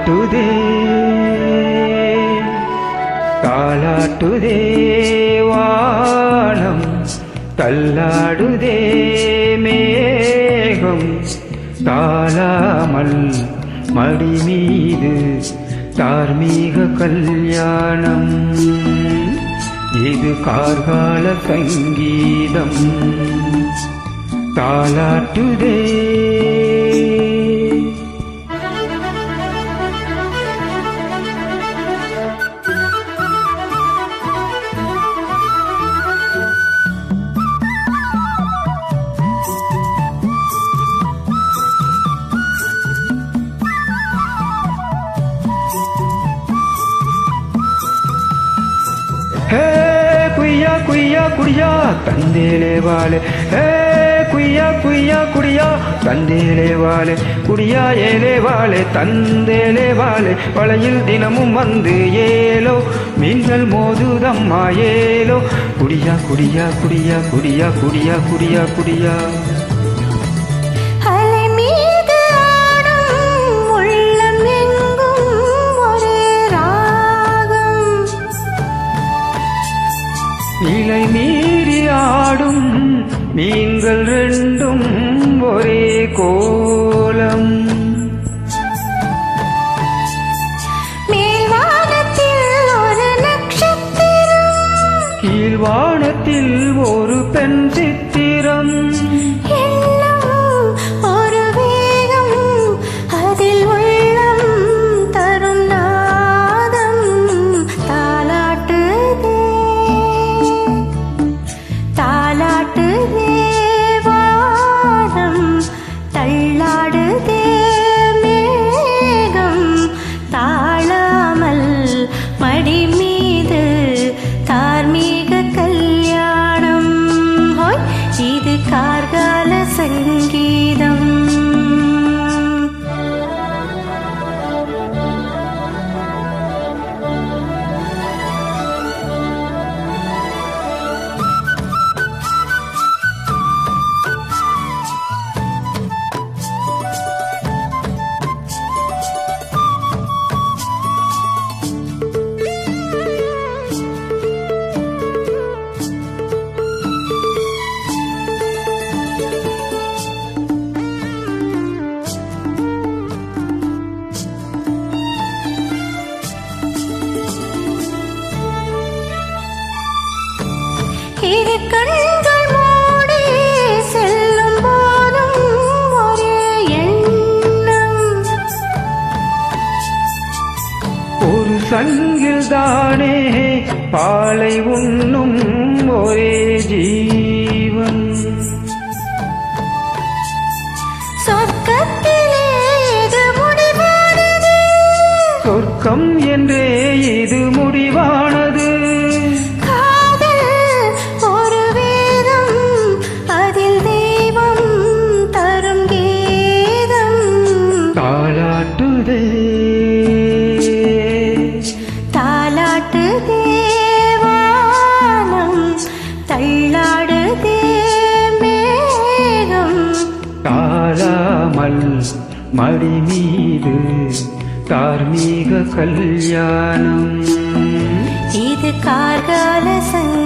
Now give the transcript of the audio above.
தாலாட்டுதே தாலாட்டுதே வானம் தள்ளாடுதே மேகம் தாளாமல் மடி மீது தார்மீக கல்யாணம் இது கார்கால சங்கீதம் தாலாட்டுதே ஹே குய்யா குய்யா குடியா தந்தேலே வாழே ஹே குய்யா குய்யா குடியா தந்தேலே வாழே குடியா ஏலே வாழே தந்தேலே வாழே வளையில் தினமும் வந்து ஏலோ மீன்கள் மோதுதம்மா ஏலோ குடியா குடியா குடியா குடியா குடியா குடியா குடியா இலை மீறி ஆடும் மீன்கள் ரெண்டும் ஒரே கோலம் மேல்வானத்தில் ஒரு நட்சத்திரம் கீழ்வானத்தில் ஒரு பெண் சித்திரம் ஒரு வேகம் அதில் உள்ளம் தரும் நாதம் தாலாட்டுதே தாலாட்டுதே வானம் தள்ளாடுதே மேகம் தாழாமல் மடி மீது தார்மீக கல்யாணம் ஹோய் இது கார்கால சங்கீதம் இரு கண்கள் மூடி செல்லும் போதும் ஒரே எண்ணம் ஒரு சங்கில் தானே பாலை உண்ணும் ஒரே ஜீவன் சொர்க்கத்திலே இது முடிவானது சொர்க்கம் என்றே இது முடிவானது தாலாட்டுதே தாலாட்டுதே வானம் தள்ளாடுதே மேகம் தாழாமல் மடி மீது தார்மீக கல்யாணம் இது கார்கால சங்கீதம்